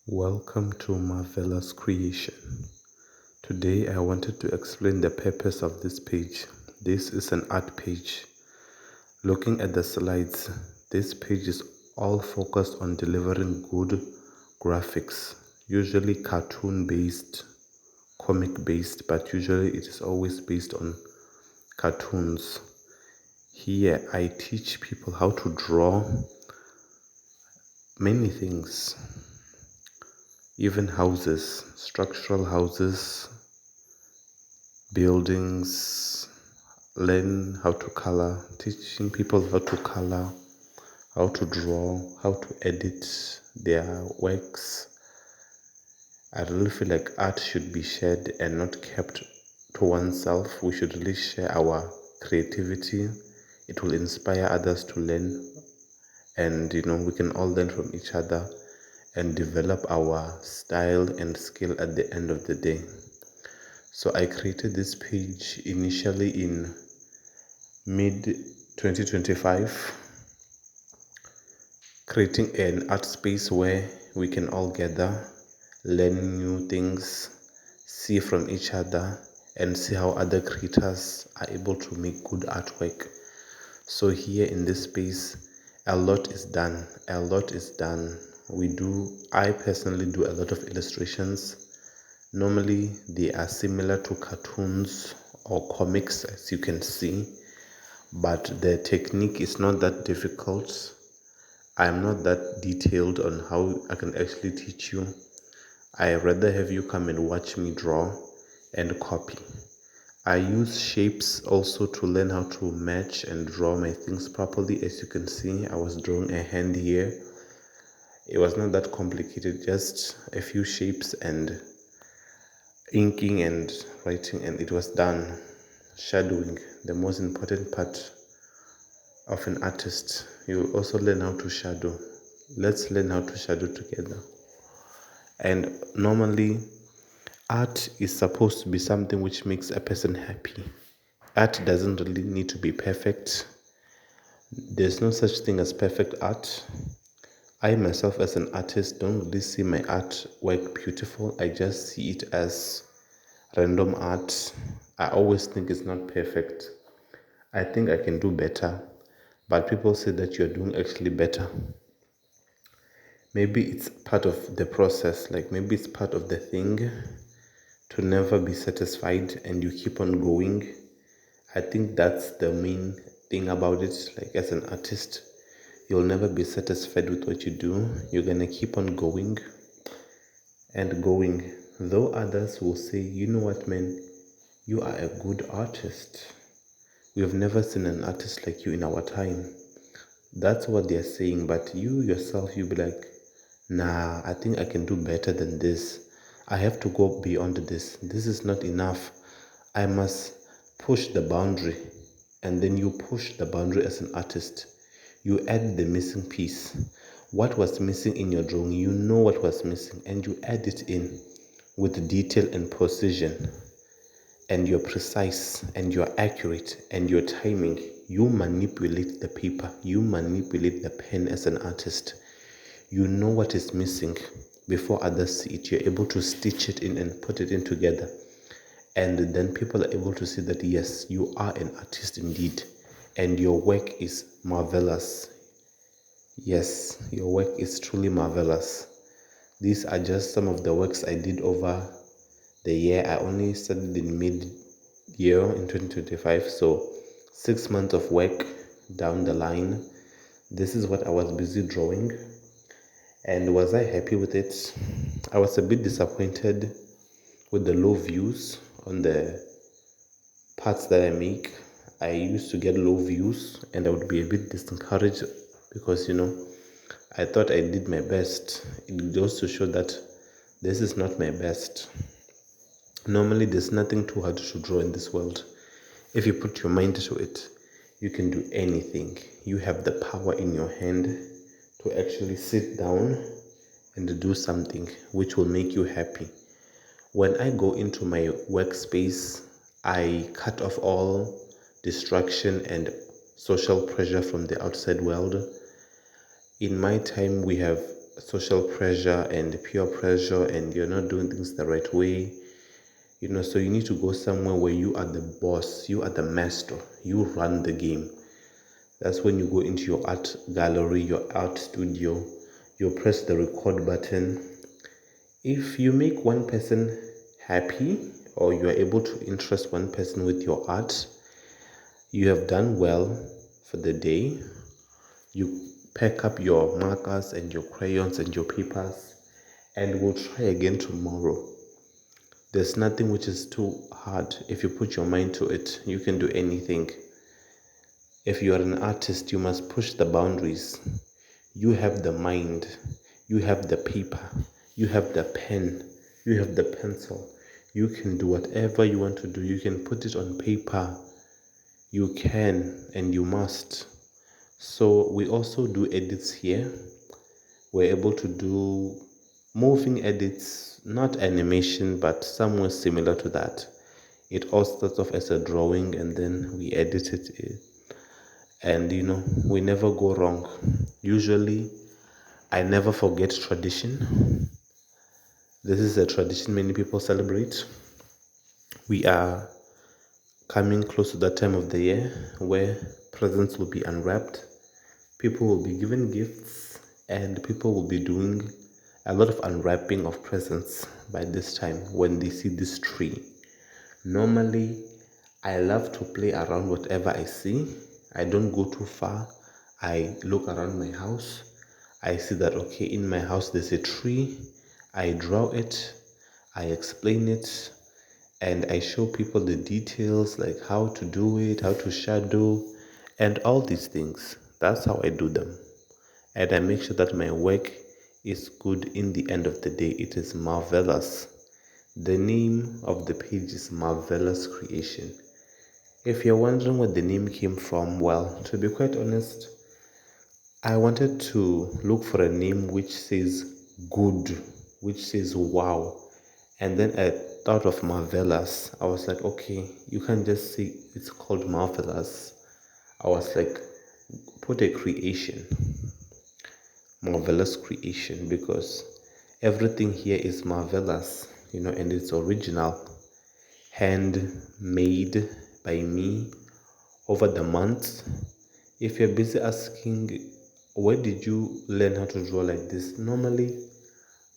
Welcome to Marvelous Creation. Today I wanted to explain the purpose of this page. This is an art page. Looking at the slides, this page is all focused on delivering good graphics, usually cartoon based, comic based, but usually it is always based on cartoons. Here I teach people how to draw many things, even houses, structural houses, buildings, learn how to color, teaching people how to color, how to draw, how to edit their works. I really feel like art should be shared and not kept to oneself. We should really share our creativity. It will inspire others to learn, and we can all learn from each other and develop our style and skill at the end of the day. So I created this page initially in mid 2025, creating an art space where we can all gather, learn new things, see from each other, and see how other creators are able to make good artwork. So here in this space, a lot is done. I personally do a lot of illustrations. Normally, they are similar to cartoons or comics, as you can see, but the technique is not that difficult. I'm not that detailed on how I can actually teach you. I rather have you come and watch me draw and copy. I use shapes also to learn how to match and draw my things properly. As you can see, I was drawing a hand here. It was not that complicated, just a few shapes and inking and writing, and it was done. Shadowing, the most important part of an artist. You also learn how to shadow. Let's learn how to shadow together. And normally, art is supposed to be something which makes a person happy. Art doesn't really need to be perfect. There's no such thing as perfect art. I myself, as an artist, don't really see my artwork beautiful. I just see it as random art. I always think it's not perfect. I think I can do better, but people say that you're doing actually better. Maybe it's part of the process, like maybe it's part of the thing to never be satisfied and you keep on going. I think that's the main thing about it. Like, as an artist, you'll never be satisfied with what you do. You're gonna keep on going and going. Though others will say, you know what, man, you are a good artist. We have never seen an artist like you in our time. That's what they're saying, but you yourself, you'll be like, nah, I think I can do better than this. I have to go beyond this. This is not enough. I must push the boundary. And then you push the boundary as an artist. You add the missing piece. What was missing in your drawing, you know what was missing, and you add it in with detail and precision. And you're precise and you're accurate and your timing. You manipulate the paper, you manipulate the pen as an artist. You know what is missing before others see it. You're able to stitch it in and put it in together. And then people are able to see that, yes, you are an artist indeed. And your work is marvelous. Yes, your work is truly marvelous. These are just some of the works I did over the year. I only started in mid-year in 2025, so 6 months of work down the line. This is what I was busy drawing. And was I happy with it? I was a bit disappointed with the low views on the parts that I make. I used to get low views and I would be a bit discouraged because, I thought I did my best. It goes to show that this is not my best. Normally, there's nothing too hard to draw in this world. If you put your mind to it, you can do anything. You have the power in your hand to actually sit down and do something which will make you happy. When I go into my workspace, I cut off all distraction and social pressure from the outside world. In my time, we have social pressure and peer pressure, and you're not doing things the right way, so you need to go somewhere where you are the boss, you are the master, you run the game. That's when you go into your art gallery, your art studio, you press the record button. If you make one person happy, or you are able to interest one person with your art, you have done well for the day. You pack up your markers and your crayons and your papers, and we'll try again tomorrow. There's nothing which is too hard. If you put your mind to it, you can do anything. If you are an artist, you must push the boundaries. You have the mind, you have the paper, you have the pen, you have the pencil. You can do whatever you want to do. You can put it on paper. You can and you must. So we also do edits here. We're able to do moving edits, not animation, but somewhere similar to that. It all starts off as a drawing and then we edit it. And we never go wrong. Usually, I never forget tradition. This is a tradition many people celebrate. We are coming close to that time of the year where presents will be unwrapped, people will be given gifts, and people will be doing a lot of unwrapping of presents by this time when they see this tree. Normally, I love to play around whatever I see. I don't go too far. I look around my house. I see that, okay, in my house there's a tree. I draw it. I explain it. And I show people the details, like how to do it, how to shadow, and all these things. That's how I do them. And I make sure that my work is good in the end of the day. It is marvelous. The name of the page is Marvelous Creation. If you're wondering where the name came from, well, to be quite honest, I wanted to look for a name which says good, which says wow. And then I thought of Marvelous. I was like, okay, you can't just say it's called Marvelous. I was like, put a creation, Marvelous Creation, because everything here is marvelous, and it's original, handmade by me over the months. If you're busy asking, where did you learn how to draw like this? Normally,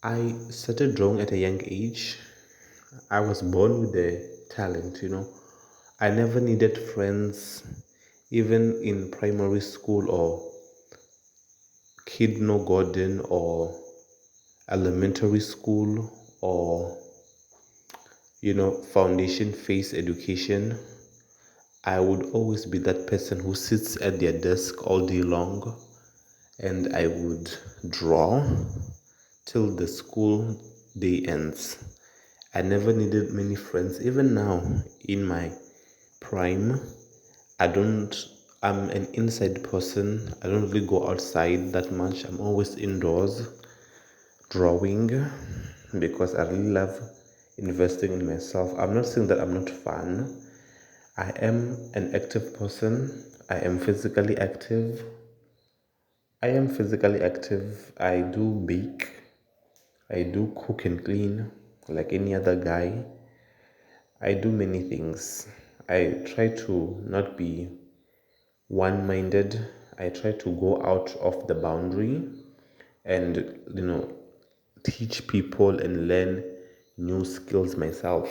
I started drawing at a young age. I was born with the talent, I never needed friends, even in primary school or kindergarten or elementary school or, foundation phase education. I would always be that person who sits at their desk all day long and I would draw till the school day ends. I never needed many friends. Even now, in my prime, I'm an inside person. I don't really go outside that much. I'm always indoors drawing because I really love investing in myself. I'm not saying that I'm not fun. I am an active person. I am physically active. I do bake. I do cook and clean like any other guy. I do many things. I try to not be one minded. I try to go out of the boundary and, teach people and learn new skills myself.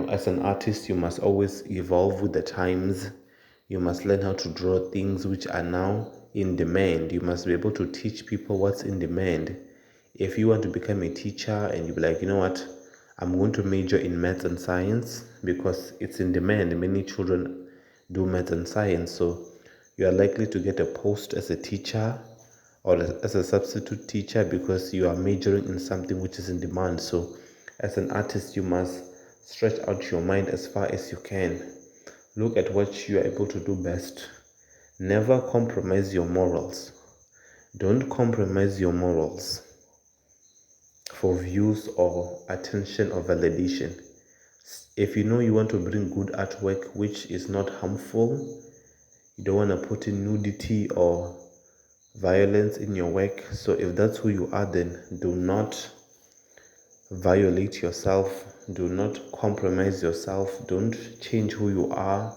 As an artist, you must always evolve with the times. You must learn how to draw things which are now in demand. You must be able to teach people what's in demand. If you want to become a teacher and you be like, you know what, I'm going to major in maths and science because it's in demand. Many children do maths and science. So you are likely to get a post as a teacher or as a substitute teacher because you are majoring in something which is in demand. So as an artist, you must stretch out your mind as far as you can. Look at what you are able to do best. Never compromise your morals. Don't compromise your morals for views or attention or validation. If you know you want to bring good artwork which is not harmful, you don't want to put in nudity or violence in your work. So if that's who you are, then do not violate yourself, do not compromise yourself, don't change who you are.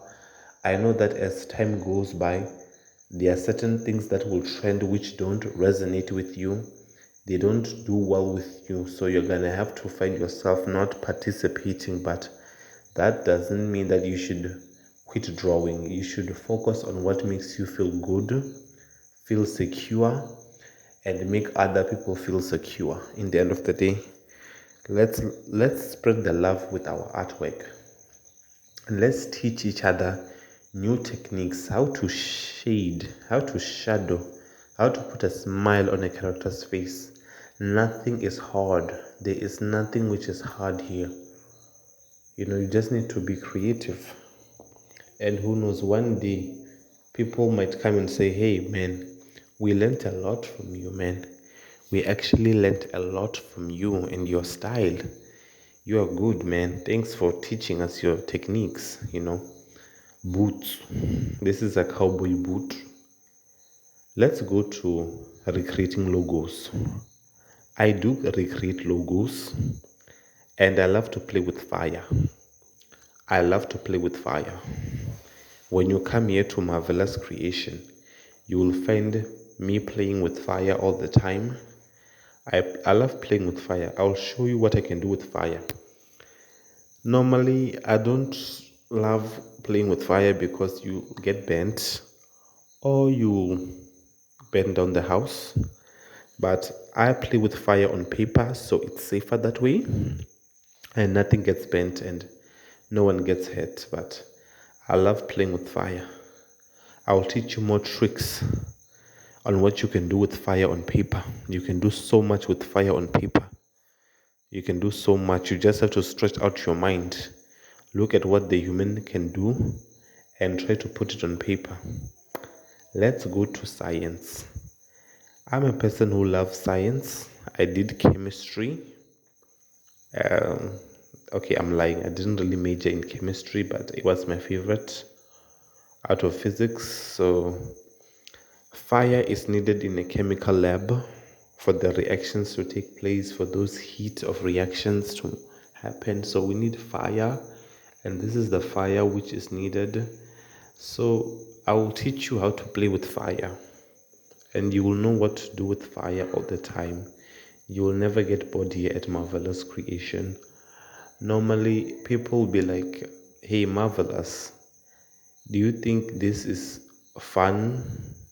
I know that as time goes by, there are certain things that will trend which don't resonate with you, they don't do well with you, so you're gonna have to find yourself not participating. But that doesn't mean that you should quit drawing. You should focus on what makes you feel good, feel secure, and make other people feel secure. In the end of the day, let's spread the love with our artwork, and let's teach each other new techniques, how to shade, how to shadow, how to put a smile on a character's face. Nothing is hard. There is nothing which is hard here. You just need to be creative. And who knows, one day people might come and say, hey man, we learned a lot from you, man. We actually learned a lot from you and your style. You are good, man. Thanks for teaching us your techniques. Boots. This is a cowboy boot. Let's go to recreating logos. I do recreate logos, and I love to play with fire. I love to play with fire. When you come here to Marvelous Creation, you will find me playing with fire all the time. I love playing with fire. I'll show you what I can do with fire. Normally, I don't love playing with fire because you get burnt or you burn down the house. But I play with fire on paper, so it's safer that way, and nothing gets burnt and no one gets hurt. But I love playing with fire. I'll teach you more tricks on what you can do with fire on paper. You can do so much with fire on paper. You can do so much. You just have to stretch out your mind. Look at what the human can do and try to put it on paper. Let's go to science. I'm a person who loves science. I did chemistry. Okay, I'm lying. I didn't really major in chemistry, but it was my favorite out of physics. So fire is needed in a chemical lab for the reactions to take place, for those heat of reactions to happen. So we need fire, and this is the fire which is needed. So I will teach you how to play with fire, and you will know what to do with fire all the time. You will never get bored here at Marvelous Creation. Normally, people will be like, hey, Marvelous, do you think this is fun?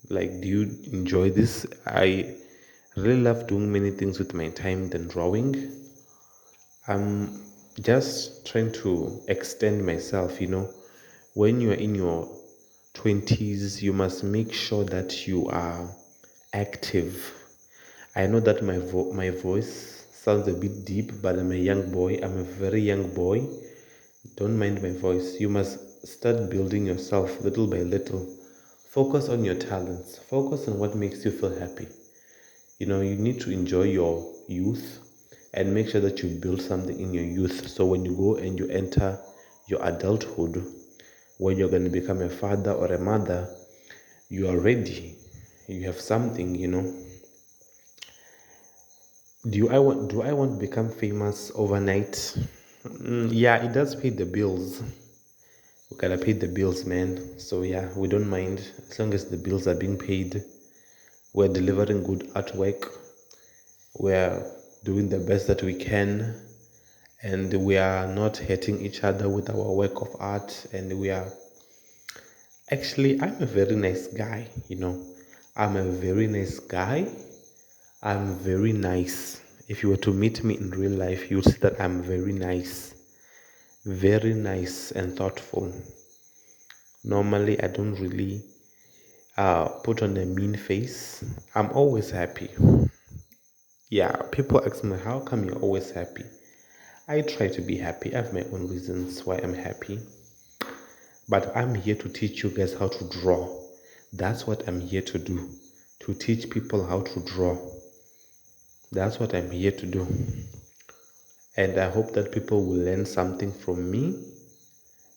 Like, do you enjoy this? I really love doing many things with my time than drawing. I'm just trying to extend myself. When you're in your 20s, you must make sure that you are active. I know that my voice sounds a bit deep, but I'm a young boy. I'm a very young boy. Don't mind my voice. You must start building yourself little by little. Focus on your talents. Focus on what makes you feel happy. You need to enjoy your youth and make sure that you build something in your youth. So when you go and you enter your adulthood, when you're going to become a father or a mother, you are ready. You have something. Do I want to become famous overnight? Yeah, it does pay the bills. We gotta pay the bills, man. So yeah, we don't mind as long as the bills are being paid. We're delivering good artwork. We're doing the best that we can, and we are not hurting each other with our work of art. And we are actually, I'm a very nice guy. I'm a very nice guy. I'm very nice. If you were to meet me in real life, you'll see that I'm very nice and thoughtful. Normally, I don't really put on a mean face. I'm always happy. Yeah, people ask me, how come you're always happy? I try to be happy. I have my own reasons why I'm happy. But I'm here to teach you guys how to draw. That's what I'm here to do. To teach people how to draw. That's what I'm here to do. And I hope that people will learn something from me.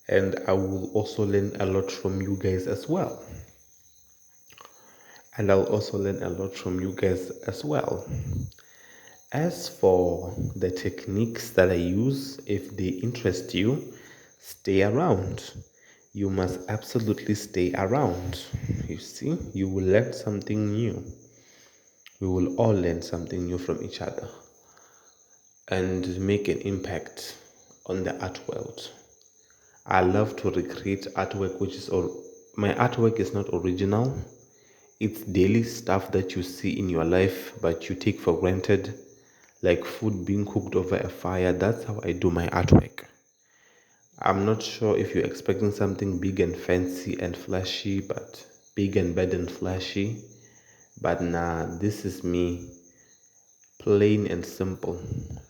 And I will also learn a lot from you guys as well. and I'll also learn a lot from you guys as well. As for the techniques that I use, if they interest you, stay around. You must absolutely stay around. You see, you will learn something new. We will all learn something new from each other and make an impact on the art world. I love to recreate artwork my artwork is not original. It's daily stuff that you see in your life but you take for granted, like food being cooked over a fire. That's how I do my artwork. I'm not sure if you're expecting something big and fancy and flashy, but big and bad and flashy. But nah, this is me, plain and simple,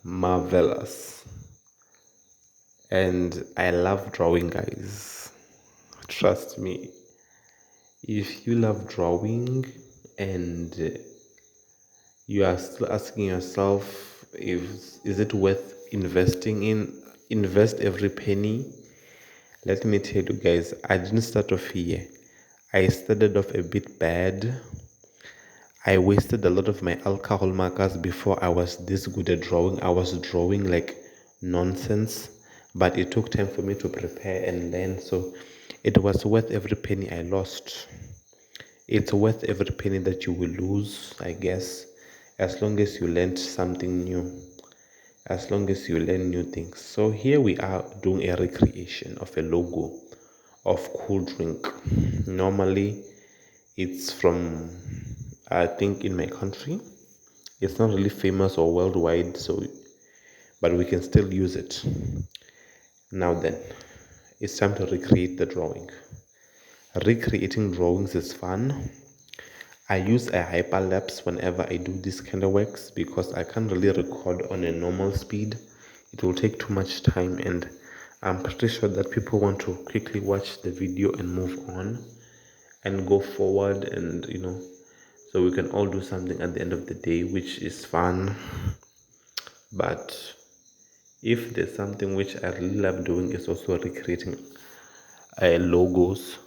marvelous. And I love drawing, guys. Trust me. If you love drawing and you are still asking yourself if is it worth investing in, invest every penny. Let me tell you guys, I didn't start off here. I started off a bit bad. I wasted a lot of my alcohol markers before I was this good at drawing. I was drawing like nonsense, but it took time for me to prepare and learn. So it was worth every penny I lost. It's worth every penny that you will lose, I guess, as long as you learned something new, as long as you learn new things. So here we are doing a recreation of a logo of cool drink. Normally, it's from, I think, in my country. It's not really famous or worldwide, so but we can still use it. Now then, it's time to recreate the drawing. Recreating drawings is fun. I use a hyperlapse whenever I do this kind of works because I can't really record on a normal speed. It will take too much time, and I'm pretty sure that people want to quickly watch the video and move on and go forward, and so we can all do something at the end of the day which is fun. But if there's something which I really love doing is also recreating logos,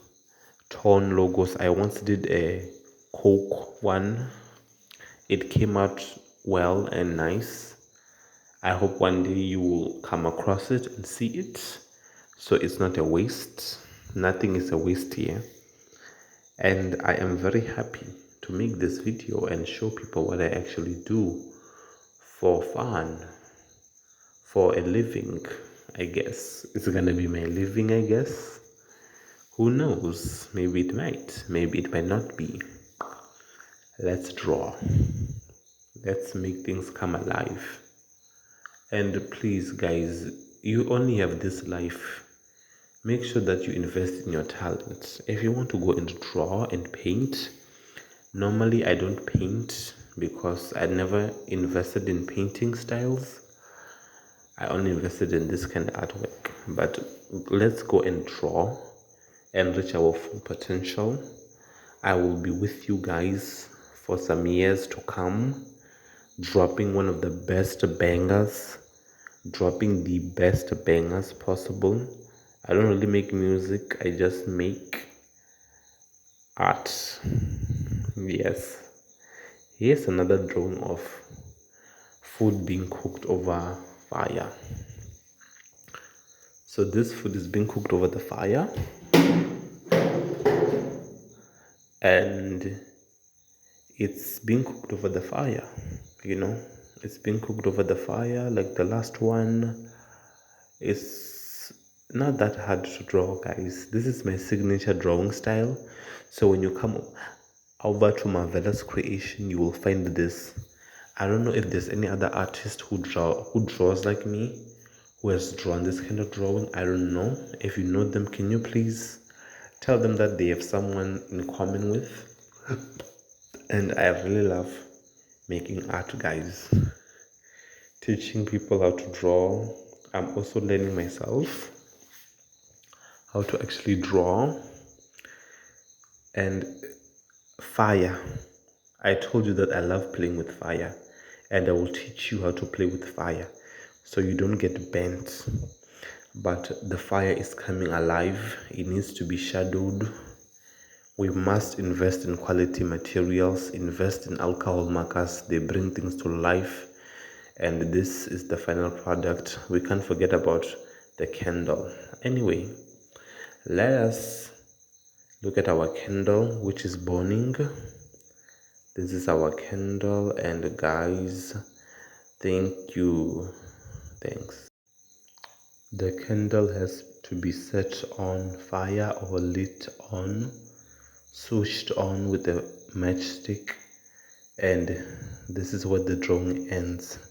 torn logos. I once did a Coke one. It came out well and nice. I hope one day you will come across it and see it, so it's not a waste. Nothing is a waste here, and I am very happy to make this video and show people what I actually do for fun, for a living. I guess it's gonna be my living, I guess. Who knows? Maybe it might not be. Let's draw. Let's make things come alive. And please, guys, you only have this life. Make sure that you invest in your talents. If you want to go and draw and paint, normally I don't paint because I never invested in painting styles. I only invested in this kind of artwork. But let's go and draw and reach our full potential. I will be with you guys for some years to come, dropping one of the best bangers, dropping the best bangers possible. I don't really make music, I just make art. Yes. Here's another drawing of food being cooked over fire. So this food is being cooked over the fire, and it's being cooked over the fire, it's being cooked over the fire. Like the last one is not that hard to draw, guys. This is my signature drawing style. So when you come over to Marvelous Creation, you will find this. I don't know if there's any other artist who draws like me, who has drawn this kind of drawing. I don't know. If you know them, can you please tell them that they have someone in common with? And I really love making art, guys. Teaching people how to draw. I'm also learning myself how to actually draw. And fire. I told you that I love playing with fire, and I will teach you how to play with fire so you don't get burnt. But the fire is coming alive. It needs to be shadowed We must invest in quality materials, invest in alcohol markers. They bring things to life. And this is the final product. We can't forget about the candle. Anyway, let us look at our candle, which is burning. This is our candle, and guys, thank you. Thanks. The candle has to be set on fire or lit on, switched on with a matchstick, and this is where the drawing ends.